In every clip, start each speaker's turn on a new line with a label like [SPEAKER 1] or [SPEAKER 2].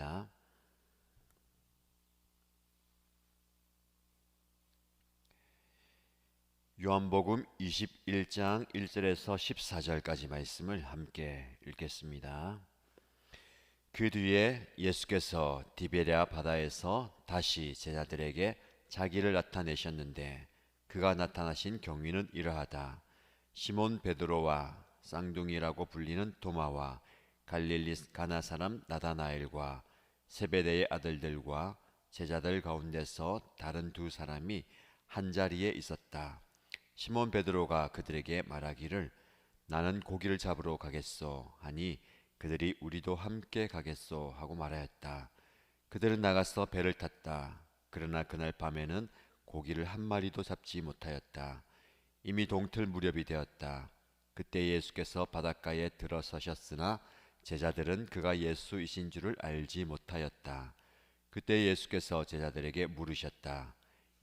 [SPEAKER 1] 하겠습니다. 요한복음 21장 1절에서 14절까지 말씀을 함께 읽겠습니다. 그 뒤에 예수께서 디베랴 바다에서 다시 제자들에게 자기를 나타내셨는데 그가 나타나신 경위는 이러하다. 시몬 베드로와 쌍둥이라고 불리는 도마와 갈릴리 가나 사람 나다나엘과 세베대의 아들들과 제자들 가운데서 다른 두 사람이 한 자리에 있었다. 시몬 베드로가 그들에게 말하기를 나는 고기를 잡으러 가겠소 하니 그들이 우리도 함께 가겠소 하고 말하였다. 그들은 나가서 배를 탔다. 그러나 그날 밤에는 고기를 한 마리도 잡지 못하였다. 이미 동틀 무렵이 되었다. 그때 예수께서 바닷가에 들어서셨으나 제자들은 그가 예수이신 줄을 알지 못하였다. 그때 예수께서 제자들에게 물으셨다.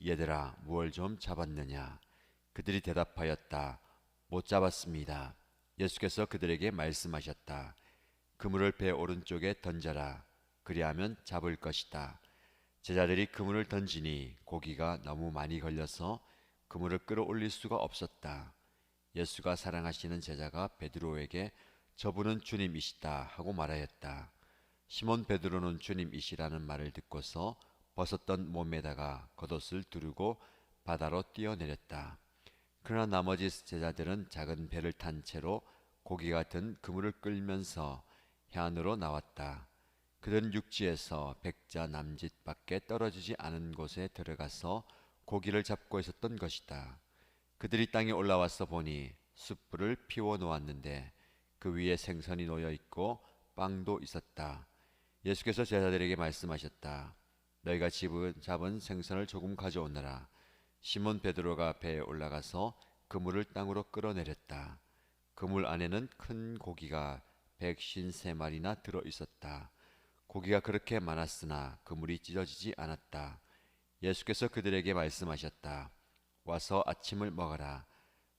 [SPEAKER 1] 얘들아, 무얼 좀 잡았느냐? 그들이 대답하였다. 못 잡았습니다. 예수께서 그들에게 말씀하셨다. 그물을 배 오른쪽에 던져라. 그리하면 잡을 것이다. 제자들이 그물을 던지니 고기가 너무 많이 걸려서 그물을 끌어올릴 수가 없었다. 예수가 사랑하시는 제자가 베드로에게 저분은 주님이시다 하고 말하였다. 시몬 베드로는 주님이시라는 말을 듣고서 벗었던 몸에다가 겉옷을 두르고 바다로 뛰어내렸다. 그러나 나머지 제자들은 작은 배를 탄 채로 고기 같은 그물을 끌면서 해안으로 나왔다. 그들은 육지에서 백자 남짓밖에 떨어지지 않은 곳에 들어가서 고기를 잡고 있었던 것이다. 그들이 땅에 올라와서 보니 숯불을 피워 놓았는데 그 위에 생선이 놓여 있고 빵도 있었다. 예수께서 제자들에게 말씀하셨다. 너희가 잡은 생선을 조금 가져오너라. 시몬 베드로가 배에 올라가서 그물을 땅으로 끌어내렸다. 그물 안에는 큰 고기가 153마리나 들어 있었다. 고기가 그렇게 많았으나 그물이 찢어지지 않았다. 예수께서 그들에게 말씀하셨다. 와서 아침을 먹어라.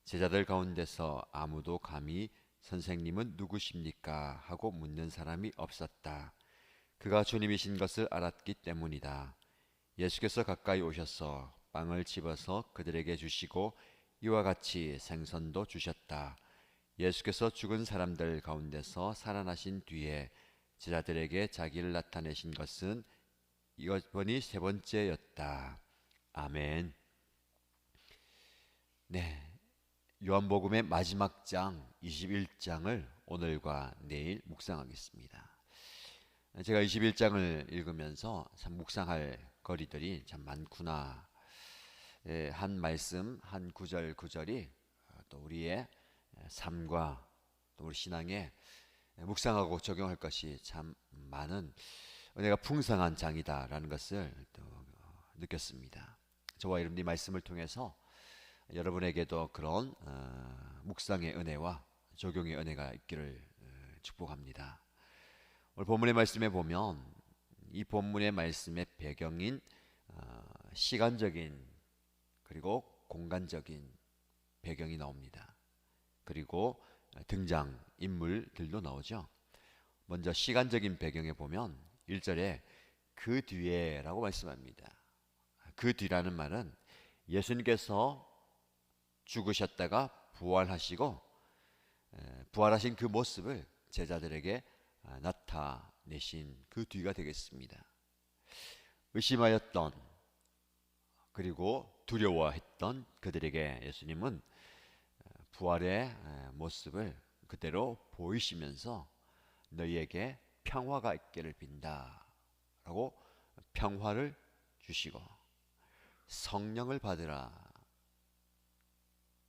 [SPEAKER 1] 제자들 가운데서 아무도 감히 선생님은 누구십니까? 하고 묻는 사람이 없었다. 그가 주님이신 것을 알았기 때문이다. 예수께서 가까이 오셔서 빵을 집어서 그들에게 주시고 이와 같이 생선도 주셨다. 예수께서 죽은 사람들 가운데서 살아나신 뒤에 제자들에게 자기를 나타내신 것은 이번이 세 번째였다. 아멘. 네, 요한복음의 마지막 장 21장을 오늘과 내일 묵상하겠습니다. 제가 21장을 읽으면서 참 묵상할 거리들이 참 많구나. 한 말씀, 한 구절 구절이 또 우리의 삶과 또 우리 신앙에 묵상하고 적용할 것이 참 많은 은혜가 풍성한 장이다라는 것을 또 느꼈습니다. 저와 여러분이 말씀을 통해서 여러분에게도 그런 묵상의 은혜와 적용의 은혜가 있기를 축복합니다. 오늘 본문의 말씀에 보면 이 본문의 말씀의 배경인 시간적인 그리고 공간적인 배경이 나옵니다. 그리고 등장 인물들도 나오죠. 먼저 시간적인 배경에 보면 1절에 그 뒤에 라고 말씀합니다. 그 뒤라는 말은 예수님께서 죽으셨다가 부활하시고 부활하신 그 모습을 제자들에게 나타내신 그 뒤가 되겠습니다. 의심하였던 그리고 두려워했던 그들에게 예수님은 부활의 모습을 그대로 보이시면서 너희에게 평화가 있기를 빈다 라고 평화를 주시고 성령을 받으라.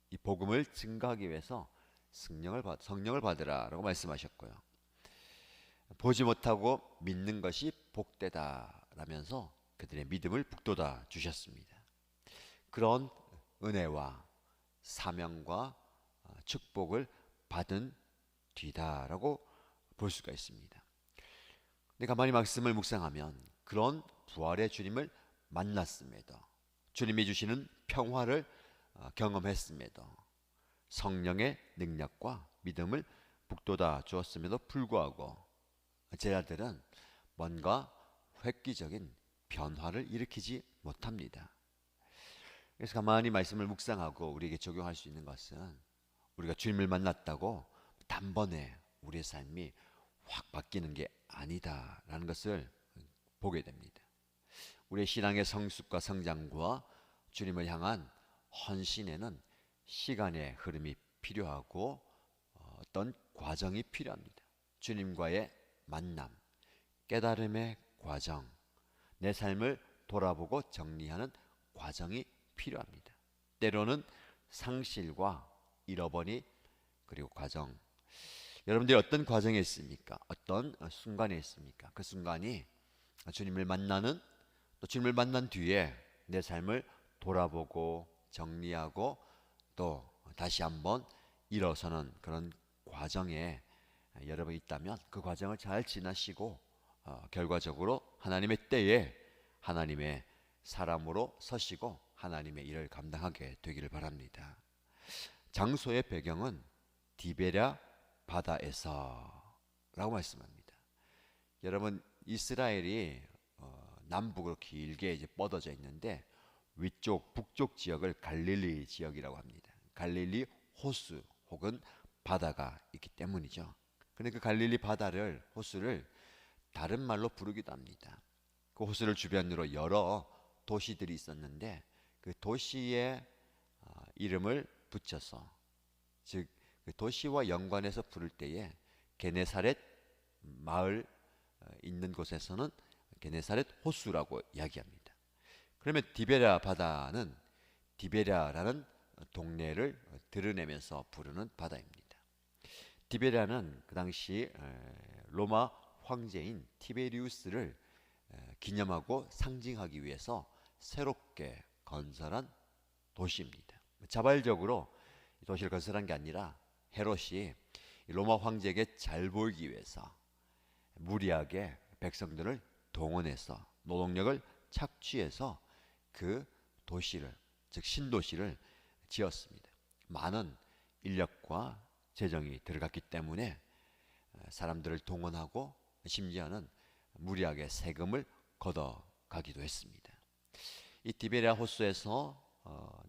[SPEAKER 1] 이 복음을 증거하기 위해서 성령을 받으라 라고 말씀하셨고요. 보지 못하고 믿는 것이 복되다 라면서 그들의 믿음을 북돋아 주셨습니다. 그런 은혜와 사명과 축복을 받은 뒤다라고 볼 수가 있습니다. 근데 가만히 말씀을 묵상하면 그런 부활의 주님을 만났음에도 주님이 주시는 평화를 경험했음에도 성령의 능력과 믿음을 북돋아 주었음에도 불구하고 제자들은 뭔가 획기적인 변화를 일으키지 못합니다. 그래서 가만히 말씀을 묵상하고 우리에게 적용할 수 있는 것은 우리가 주님을 만났다고 단번에 우리의 삶이 확 바뀌는 게 아니다라는 것을 보게 됩니다. 우리의 신앙의 성숙과 성장과 주님을 향한 헌신에는 시간의 흐름이 필요하고 어떤 과정이 필요합니다. 주님과의 만남, 깨달음의 과정, 내 삶을 돌아보고 정리하는 과정이 필요합니다. 때로는 상실과 잃어버리 그리고 과정. 여러분들이 어떤 과정에 있습니까? 어떤 순간에 있습니까? 그 순간이 주님을 만나는, 또 주님을 만난 뒤에 내 삶을 돌아보고 정리하고 또 다시 한번 일어서는 그런 과정에 여러분이 있다면 그 과정을 잘 지나시고 결과적으로 하나님의 때에 하나님의 사람으로 서시고 하나님의 일을 감당하게 되기를 바랍니다. 장소의 배경은 디베랴 바다에서라고 말씀합니다. 여러분, 이스라엘이 남북으로 길게 이제 뻗어져 있는데 위쪽 북쪽 지역을 갈릴리 지역이라고 합니다. 갈릴리 호수 혹은 바다가 있기 때문이죠. 그런데 그 갈릴리 바다를, 호수를 다른 말로 부르기도 합니다. 그 호수를 주변으로 여러 도시들이 있었는데 그 도시의 이름을 붙여서, 즉 그 도시와 연관해서 부를 때에 게네사렛 마을 있는 곳에서는 게네사렛 호수라고 이야기합니다. 그러면 디베랴 바다는 디베랴라는 동네를 드러내면서 부르는 바다입니다. 디베랴는 그 당시 로마 황제인 티베리우스를 기념하고 상징하기 위해서 새롭게 건설한 도시입니다. 자발적으로 도시를 건설한 게 아니라 헤롯이 로마 황제에게 잘 보이기 위해서 무리하게 백성들을 동원해서 노동력을 착취해서 그 도시를, 즉 신도시를 지었습니다. 많은 인력과 재정이 들어갔기 때문에 사람들을 동원하고 심지어는 무리하게 세금을 걷어가기도 했습니다. 이 디베랴 호수에서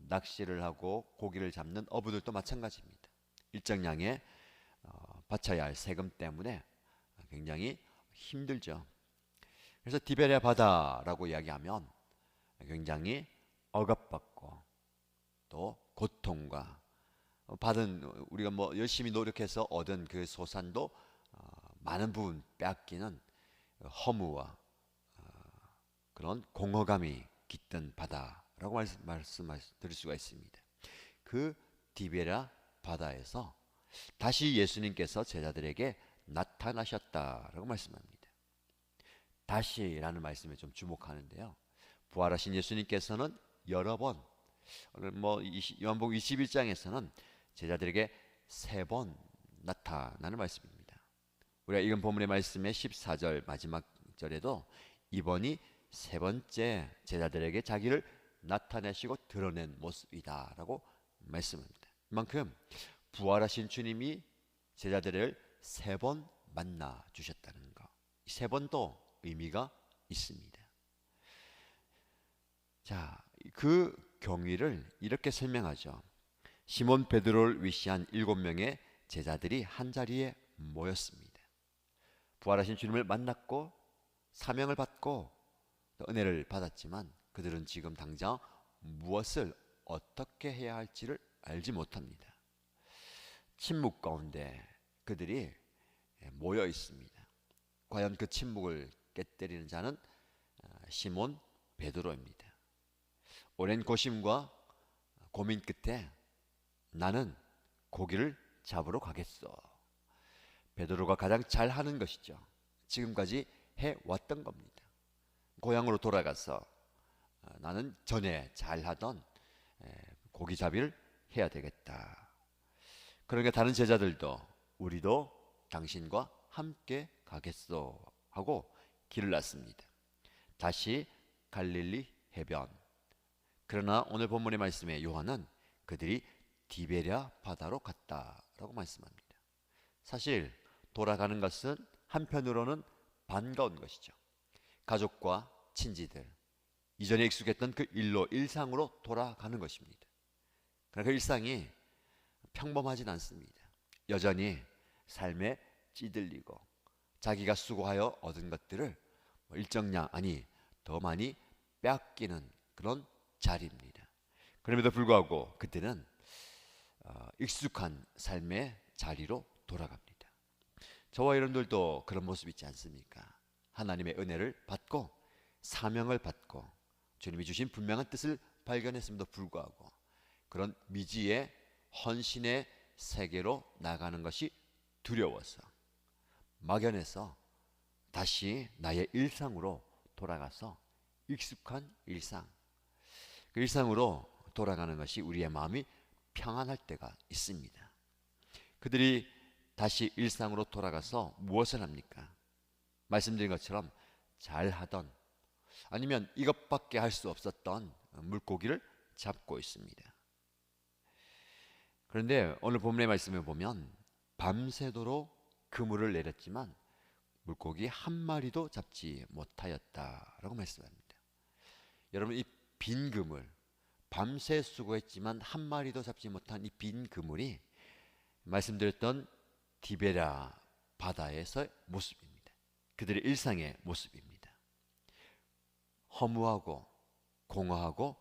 [SPEAKER 1] 낚시를 하고 고기를 잡는 어부들도 마찬가지입니다. 일정량의 바쳐야 할 세금 때문에 굉장히 힘들죠. 그래서 디베랴 바다라고 이야기하면 굉장히 억압받고 또 고통과 받은, 우리가 뭐 열심히 노력해서 얻은 그 소산도 많은 부분 빼앗기는 허무와 그런 공허감이 깃든 바다라고 말씀드릴 수가 있습니다. 그 디베랴 바다에서 다시 예수님께서 제자들에게 나타나셨다라고 말씀합니다. 다시라는 말씀에 좀 주목하는데요. 부활하신 예수님께서는 여러 번, 오늘 뭐 요한복음 21장에서는 제자들에게 3번 나타나는 말씀입니다. 우리가 읽은 본문의 말씀의 14절 마지막 절에도 이번이 3번째 제자들에게 자기를 나타내시고 드러낸 모습이다라고 말씀합니다. 이만큼 부활하신 주님이 제자들을 3번 만나 주셨다는 것, 이 3번도 의미가 있습니다. 자, 그 경위를 이렇게 설명하죠. 시몬 베드로를 위시한 7명의 제자들이 한자리에 모였습니다. 부활하신 주님을 만났고 사명을 받고 은혜를 받았지만 그들은 지금 당장 무엇을 어떻게 해야 할지를 알지 못합니다. 침묵 가운데 그들이 모여 있습니다. 과연 그 침묵을 깨뜨리는 자는 시몬 베드로입니다. 오랜 고심과 고민 끝에 나는 고기를 잡으러 가겠어. 베드로가 가장 잘하는 것이죠. 지금까지 해왔던 겁니다. 고향으로 돌아가서 나는 전에 잘하던 고기잡이를 해야 되겠다. 그러니까 다른 제자들도 우리도 당신과 함께 가겠소 하고 길을 놨습니다. 다시 갈릴리 해변. 그러나 오늘 본문의 말씀에 요한은 그들이 디베랴 바다로 갔다라고 말씀합니다. 사실 돌아가는 것은 한편으로는 반가운 것이죠. 가족과 친지들, 이전에 익숙했던 그 일로 일상으로 돌아가는 것입니다. 그러나 그 일상이 평범하진 않습니다. 여전히 삶에 찌들리고 자기가 수고하여 얻은 것들을 일정량 아니 더 많이 빼앗기는 그런 자리입니다. 그럼에도 불구하고 그때는 익숙한 삶의 자리로 돌아갑니다. 저와 여러분들도 그런 모습 있지 않습니까? 하나님의 은혜를 받고 사명을 받고 주님이 주신 분명한 뜻을 발견했음에도 불구하고 그런 미지의 헌신의 세계로 나가는 것이 두려워서 막연해서 다시 나의 일상으로 돌아가서 익숙한 일상, 그 일상으로 돌아가는 것이 우리의 마음이 평안할 때가 있습니다. 그들이 다시 일상으로 돌아가서 무엇을 합니까? 말씀드린 것처럼 잘하던 아니면 이것밖에 할 수 없었던 물고기를 잡고 있습니다. 그런데 오늘 본문의 말씀을 보면 밤새도록 그물을 내렸지만 물고기 한 마리도 잡지 못하였다라고 말씀합니다. 여러분, 이 빈 그물, 밤새 수고했지만 한 마리도 잡지 못한 이 빈 그물이 말씀드렸던 디베랴 바다에서의 모습입니다. 그들의 일상의 모습입니다. 허무하고 공허하고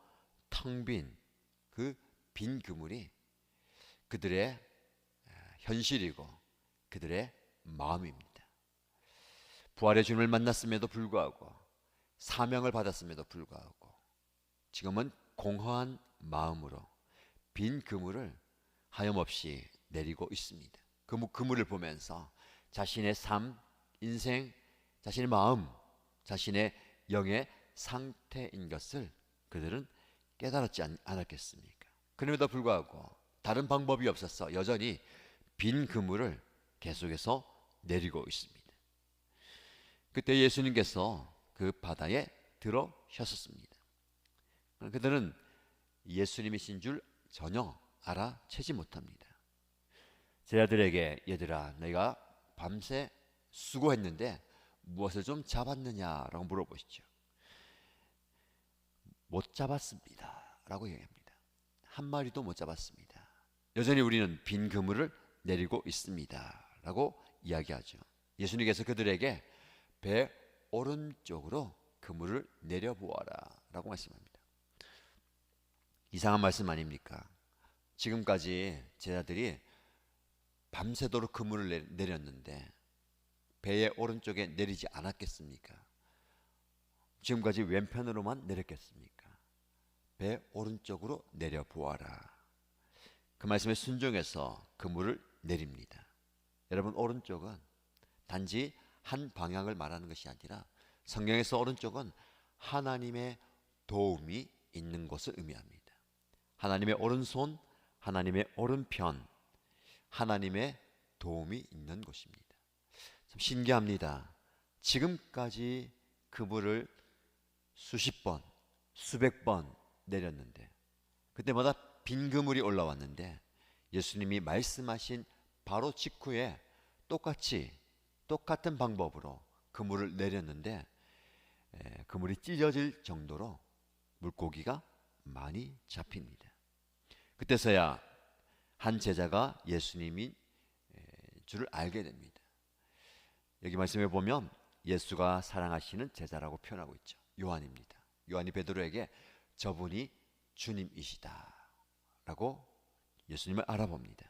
[SPEAKER 1] 텅 빈 그 빈 그물이 그들의 현실이고 그들의 마음입니다. 부활의 주님을 만났음에도 불구하고 사명을 받았음에도 불구하고 지금은 공허한 마음으로 빈 그물을 하염없이 내리고 있습니다. 그물을 보면서 자신의 삶, 인생, 자신의 마음, 자신의 영의 상태인 것을 그들은 깨달았지 않았겠습니까? 그럼에도 불구하고 다른 방법이 없어서 여전히 빈 그물을 계속해서 내리고 있습니다. 그때 예수님께서 그 바다에 들어오셨습니다. 그들은 예수님이신 줄 전혀 알아채지 못합니다. 제자들에게 얘들아 너희가 밤새 수고했는데 무엇을 좀 잡았느냐라고 물어보시죠. 못 잡았습니다 라고 얘기합니다. 한 마리도 못 잡았습니다. 여전히 우리는 빈 그물을 내리고 있습니다 라고 이야기하죠. 예수님께서 그들에게 배 오른쪽으로 그물을 내려보아라 라고 말씀합니다. 이상한 말씀 아닙니까? 지금까지 제자들이 밤새도록 그물을 내렸는데 배의 오른쪽에 내리지 않았겠습니까? 지금까지 왼편으로만 내렸겠습니까? 배 오른쪽으로 내려보아라. 그 말씀에 순종해서 그물을 내립니다. 여러분, 오른쪽은 단지 한 방향을 말하는 것이 아니라 성경에서 오른쪽은 하나님의 도움이 있는 것을 의미합니다. 하나님의 오른손, 하나님의 오른편, 하나님의 도움이 있는 곳입니다. 참 신기합니다. 지금까지 그물을 수십 번, 수백 번 내렸는데 그때마다 빈 그물이 올라왔는데 예수님이 말씀하신 바로 직후에 똑같은 방법으로 그물을 내렸는데 그물이 찢어질 정도로 물고기가 많이 잡힙니다. 그때서야 한 제자가 예수님인 줄을 알게 됩니다. 여기 말씀해 보면 예수가 사랑하시는 제자라고 표현하고 있죠. 요한입니다. 요한이 베드로에게 저분이 주님이시다 라고 예수님을 알아봅니다.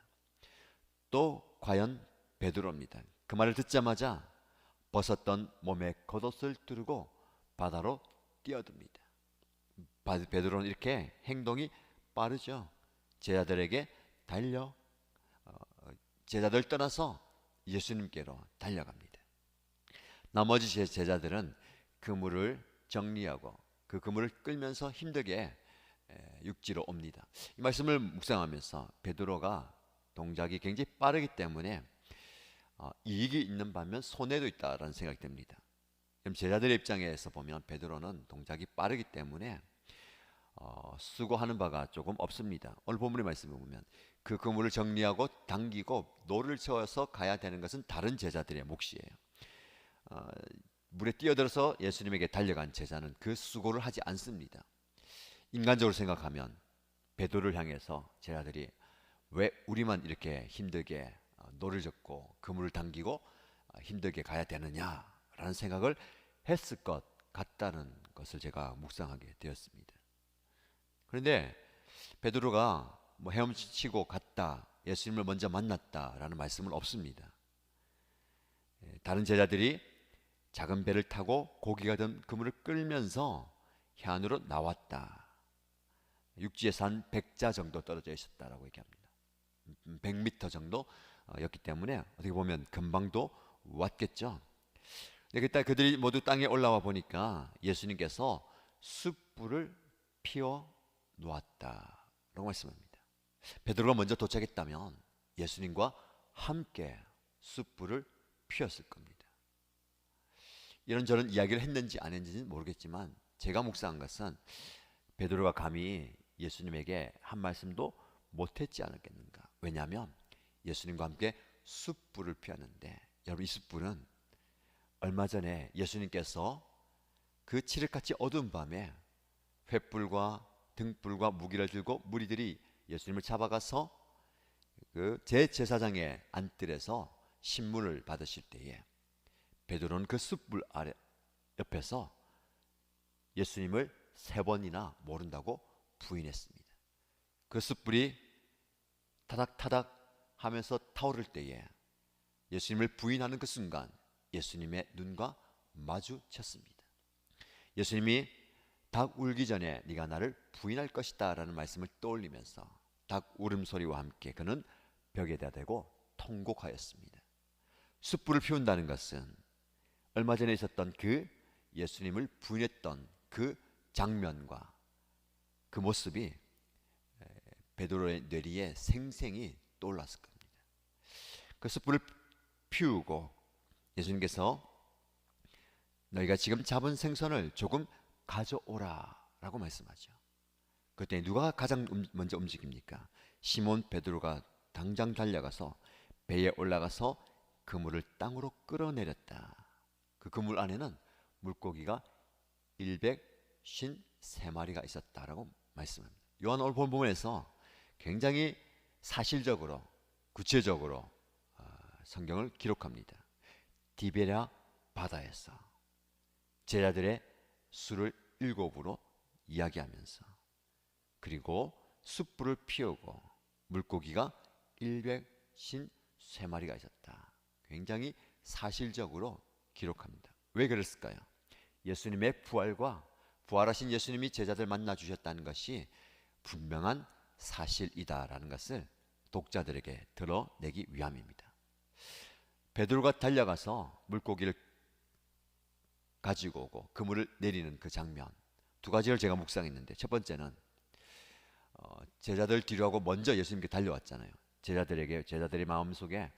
[SPEAKER 1] 또 과연 베드로입니다. 그 말을 듣자마자 벗었던 몸에 겉옷을 두르고 바다로 뛰어듭니다. 베드로는 이렇게 행동이 빠르죠. 제자들에게 제자들 떠나서 예수님께로 달려갑니다. 나머지 제자들은 그물을 정리하고 그 그물을 끌면서 힘들게 육지로 옵니다. 이 말씀을 묵상하면서 베드로가 동작이 굉장히 빠르기 때문에 이익이 있는 반면 손해도 있다라는 생각이 듭니다. 그럼 제자들의 입장에서 보면 베드로는 동작이 빠르기 때문에 수고하는 바가 조금 없습니다. 오늘 본문의 말씀을 보면 그 그물을 정리하고 당기고 노를 저어서 가야 되는 것은 다른 제자들의 몫이에요. 물에 뛰어들어서 예수님에게 달려간 제자는 그 수고를 하지 않습니다. 인간적으로 생각하면 베드로를 향해서 제자들이 왜 우리만 이렇게 힘들게 노를 젓고 그물을 당기고 힘들게 가야 되느냐라는 생각을 했을 것 같다는 것을 제가 묵상하게 되었습니다. 그런데 베드로가 뭐 헤엄치고 갔다, 예수님을 먼저 만났다라는 말씀은 없습니다. 다른 제자들이 작은 배를 타고 고기가 든 그물을 끌면서 해안으로 나왔다. 육지에서 한 100자 정도 떨어져 있었다라고 얘기합니다. 100m 정도였기 때문에 어떻게 보면 금방도 왔겠죠. 그때 그들이 모두 땅에 올라와 보니까 예수님께서 숯불을 피워 놓았다라고 말씀합니다. 베드로가 먼저 도착했다면 예수님과 함께 숯불을 피웠을 겁니다. 이런저런 이야기를 했는지 안 했는지는 모르겠지만 제가 묵상한 것은 베드로가 감히 예수님에게 한 말씀도 못했지 않았겠는가. 왜냐하면 예수님과 함께 숯불을 피웠는데, 여러분 이 숯불은 얼마 전에 예수님께서 그 칠흑같이 어두운 밤에 횃불과 등불과 무기를 들고 무리들이 예수님을 잡아가서 그 제사장의 안뜰에서 신문을 받으실 때에 베드로는 그 숯불 아래 옆에서 예수님을 3번이나 모른다고 부인했습니다. 그 숯불이 타닥타닥 하면서 타오를 때에 예수님을 부인하는 그 순간 예수님의 눈과 마주쳤습니다. 예수님이 닭 울기 전에 네가 나를 부인할 것이다 라는 말씀을 떠올리면서 닭 울음소리와 함께 그는 벽에다 대고 통곡하였습니다. 숯불을 피운다는 것은 얼마 전에 있었던 그 예수님을 부인했던 그 장면과 그 모습이 베드로의 뇌리에 생생히 떠올랐을 겁니다. 그 숯불을 피우고 예수님께서 너희가 지금 잡은 생선을 조금 가져오라 라고 말씀하죠. 그때 누가 가장 먼저 움직입니까? 시몬 베드로가 당장 달려가서 배에 올라가서 그물을 땅으로 끌어내렸다. 그 그물 안에는 물고기가 153마리가 있었다라고 말씀합니다. 요한 오늘 본문에서 굉장히 사실적으로 구체적으로 성경을 기록합니다. 디베랴 바다에서 제자들의 수를 7으로 이야기하면서 그리고 숯불을 피우고 물고기가 153마리가 있었다. 굉장히 사실적으로 기록합니다. 왜 그랬을까요? 예수님의 부활과 부활하신 예수님이 제자들 만나 주셨다는 것이 분명한 사실이다라는 것을 독자들에게 드러내기 위함입니다. 베드로가 달려가서 물고기를 가지고 오고 그물을 내리는 그 장면, 두 가지를 제가 묵상했는데, 첫 번째는 제자들 뒤로 하고 먼저 예수님께 달려왔잖아요. 제자들의 마음속에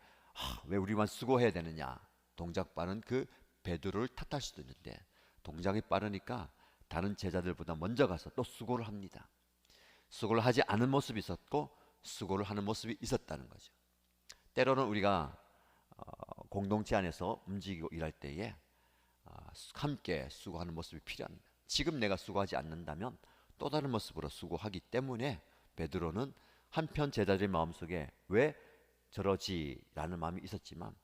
[SPEAKER 1] 왜 우리만 수고해야 되느냐, 동작 빠른 그 베드로를 탓할 수도 있는데 동작이 빠르니까 다른 제자들보다 먼저 가서 또 수고를 합니다. 수고를 하지 않은 모습이 있었고 수고를 하는 모습이 있었다는 거죠. 때로는 우리가 공동체 안에서 움직이고 일할 때에 함께 수고하는 모습이 필요합니다. 지금 내가 수고하지 않는다면 또 다른 모습으로 수고하기 때문에 베드로는 한편 제자들의 마음속에 왜 저러지 라는 마음이 있었지만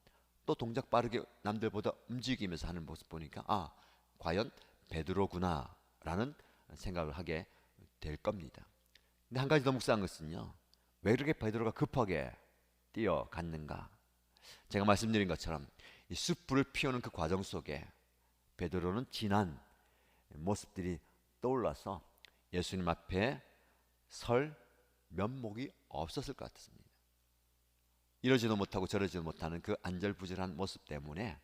[SPEAKER 1] 또 동작 빠르게 남들보다 움직이면서 하는 모습 보니까 과연 베드로구나 라는 생각을 하게 될 겁니다. 근데 한 가지 더 묵상한 것은요, 왜 그렇게 베드로가 급하게 뛰어갔는가. 제가 말씀드린 것처럼 이 숯불을 피우는 그 과정 속에 베드로는 지난 모습들이 떠올라서 예수님 앞에 설 면목이 없었을 것 같습니다. 이러지도 못하고 저러지도 못하는 그 안절부절한 모습 때문에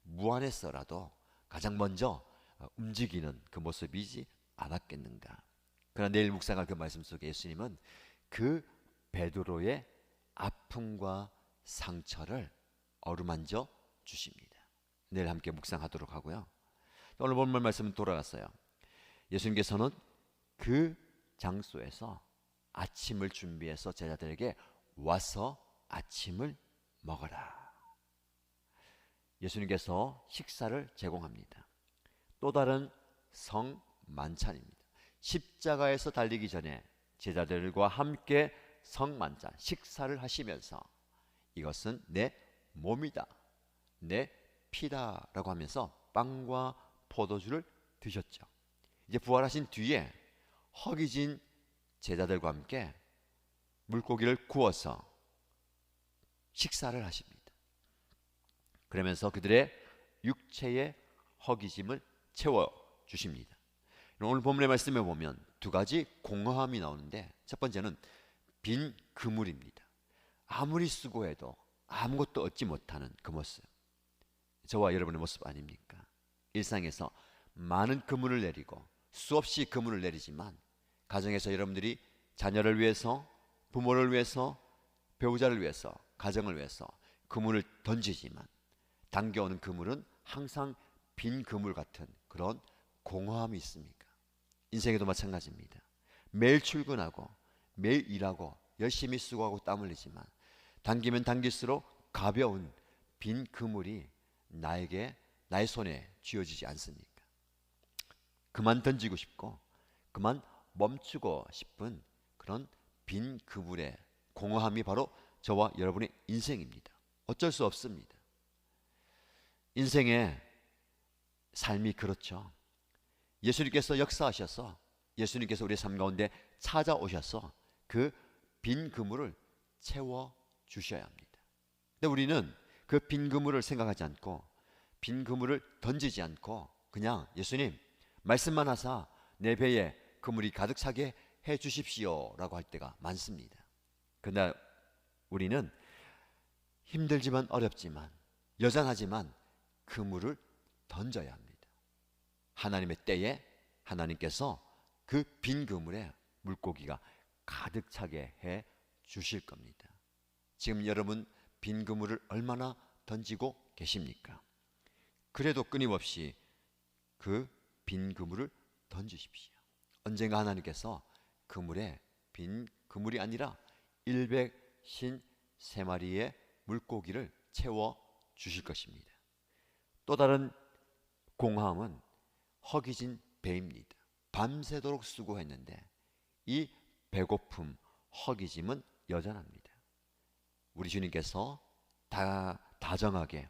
[SPEAKER 1] 무안했어라도 가장 먼저 움직이는 그 모습이지 않았겠는가. 그러나 내일 묵상할 그 말씀 속에 예수님은 그 베드로의 아픔과 상처를 어루만져 주십니다. 내일 함께 묵상하도록 하고요. 오늘 본문 말씀은 돌아갔어요. 예수님께서는 그 장소에서 아침을 준비해서 제자들에게 와서 아침을 먹어라. 예수님께서 식사를 제공합니다. 또 다른 성만찬입니다. 십자가에서 달리기 전에 제자들과 함께 성만찬, 식사를 하시면서 이것은 내 몸이다, 내 피다라고 하면서 빵과 포도주를 드셨죠. 이제 부활하신 뒤에 허기진 제자들과 함께 물고기를 구워서 식사를 하십니다. 그러면서 그들의 육체의 허기짐을 채워 주십니다. 오늘 본문의 말씀에 보면 두 가지 공허함이 나오는데, 첫 번째는 빈 그물입니다. 아무리 수고해도 아무것도 얻지 못하는 그 모습, 저와 여러분의 모습 아닙니까? 일상에서 많은 그물을 내리고 수없이 그물을 내리지만 가정에서 여러분들이 자녀를 위해서, 부모를 위해서, 배우자를 위해서, 가정을 위해서 그물을 던지지만 당겨오는 그물은 항상 빈 그물 같은 그런 공허함이 있습니까? 인생에도 마찬가지입니다. 매일 출근하고 매일 일하고 열심히 수고하고 땀 흘리지만 당기면 당길수록 가벼운 빈 그물이 나의 손에 쥐어지지 않습니까? 그만 던지고 싶고 그만 멈추고 싶은 그런 빈 그물의 공허함이 바로 저와 여러분의 인생입니다. 어쩔 수 없습니다. 인생의 삶이 그렇죠. 예수님께서 역사하셔서, 예수님께서 우리의 삶 가운데 찾아오셔서 그 빈 그물을 채워 주셔야 합니다. 근데 우리는 그 빈 그물을 생각하지 않고, 빈 그물을 던지지 않고 그냥 예수님 말씀만 하사 내 배에 그물이 가득 차게 해 주십시오 라고 할 때가 많습니다. 그러나 우리는 힘들지만 어렵지만 여전하지만 그물을 던져야 합니다. 하나님의 때에 하나님께서 그 빈 그물에 물고기가 가득 차게 해 주실 겁니다. 지금 여러분 빈 그물을 얼마나 던지고 계십니까? 그래도 끊임없이 그 빈 그물을 던지십시오. 언젠가 하나님께서 그물에 빈 그물이 아니라 153마리의 물고기를 채워 주실 것입니다. 또 다른 공허함은 허기진 배입니다. 밤새도록 수고했는데 이 배고픔, 허기짐은 여전합니다. 우리 주님께서 다정하게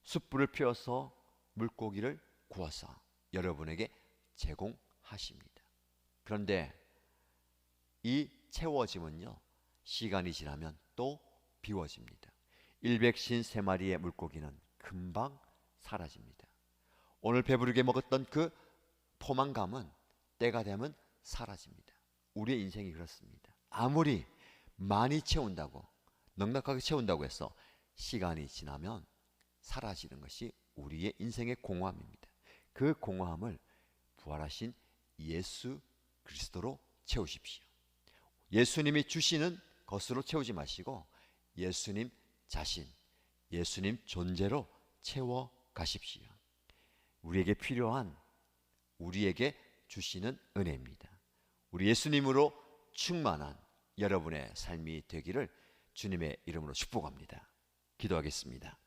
[SPEAKER 1] 숯불을 피워서 물고기를 구워서 여러분에게 제공하십니다. 그런데 이 채워짐은요, 시간이 지나면 또 비워집니다. 153마리의 물고기는 금방 사라집니다. 오늘 배부르게 먹었던 그 포만감은 때가 되면 사라집니다. 우리의 인생이 그렇습니다. 아무리 많이 채운다고, 넉넉하게 채운다고 해서 시간이 지나면 사라지는 것이 우리의 인생의 공허함입니다. 그 공허함을 부활하신 예수 그리스도로 채우십시오. 예수님이 주시는 것으로 채우지 마시고 예수님 자신, 예수님 존재로 채워 가십시오. 우리에게 필요한, 우리에게 주시는 은혜입니다. 우리 예수님으로 충만한 여러분의 삶이 되기를 주님의 이름으로 축복합니다. 기도하겠습니다.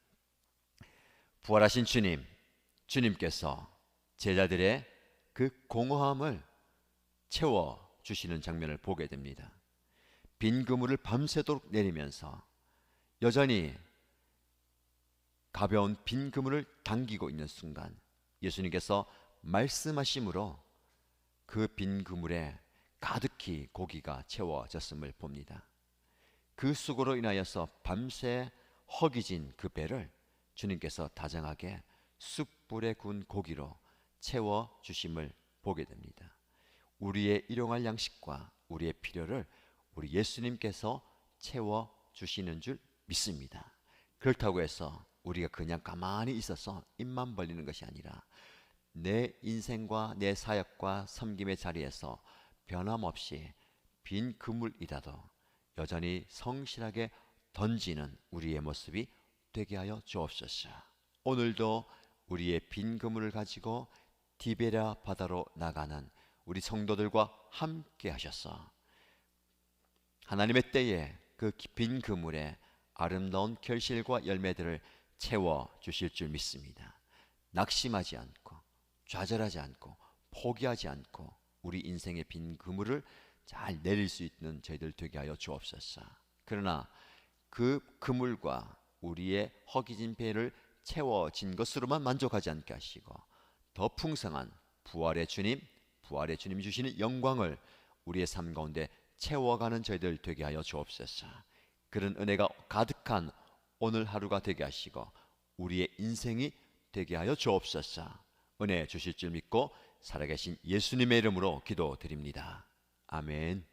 [SPEAKER 1] 부활하신 주님, 주님께서 제자들의 그 공허함을 채워 주시는 장면을 보게 됩니다. 빈 그물을 밤새도록 내리면서 여전히 가벼운 빈 그물을 당기고 있는 순간 예수님께서 말씀하심으로 그 빈 그물에 가득히 고기가 채워졌음을 봅니다. 그 수고로 인하여서 밤새 허기진 그 배를 주님께서 다정하게 숯불에 구운 고기로 채워주심을 보게 됩니다. 우리의 일용할 양식과 우리의 필요를 우리 예수님께서 채워주시는 줄 믿습니다. 그렇다고 해서 우리가 그냥 가만히 있어서 입만 벌리는 것이 아니라 내 인생과 내 사역과 섬김의 자리에서 변함없이 빈 그물이라도 여전히 성실하게 던지는 우리의 모습이 되게 하여 주옵소서. 오늘도 우리의 빈 그물을 가지고 디베랴 바다로 나가는 우리 성도들과 함께 하셔서 하나님의 때에 그 빈 그물에 아름다운 결실과 열매들을 채워 주실 줄 믿습니다. 낙심하지 않고 좌절하지 않고 포기하지 않고 우리 인생의 빈 그물을 잘 내릴 수 있는 저희들 되게 하여 주옵소서. 그러나 그 그물과 우리의 허기진 배를 채워진 것으로만 만족하지 않게 하시고 더 풍성한 부활의 주님이 주시는 영광을 우리의 삶 가운데 채워가는 저희들 되게 하여 주옵소서. 그런 은혜가 가득한 오늘 하루가 되게 하시고 우리의 인생이 되게 하여 주옵소서. 은혜 주실 줄 믿고 살아계신 예수님의 이름으로 기도드립니다. 아멘.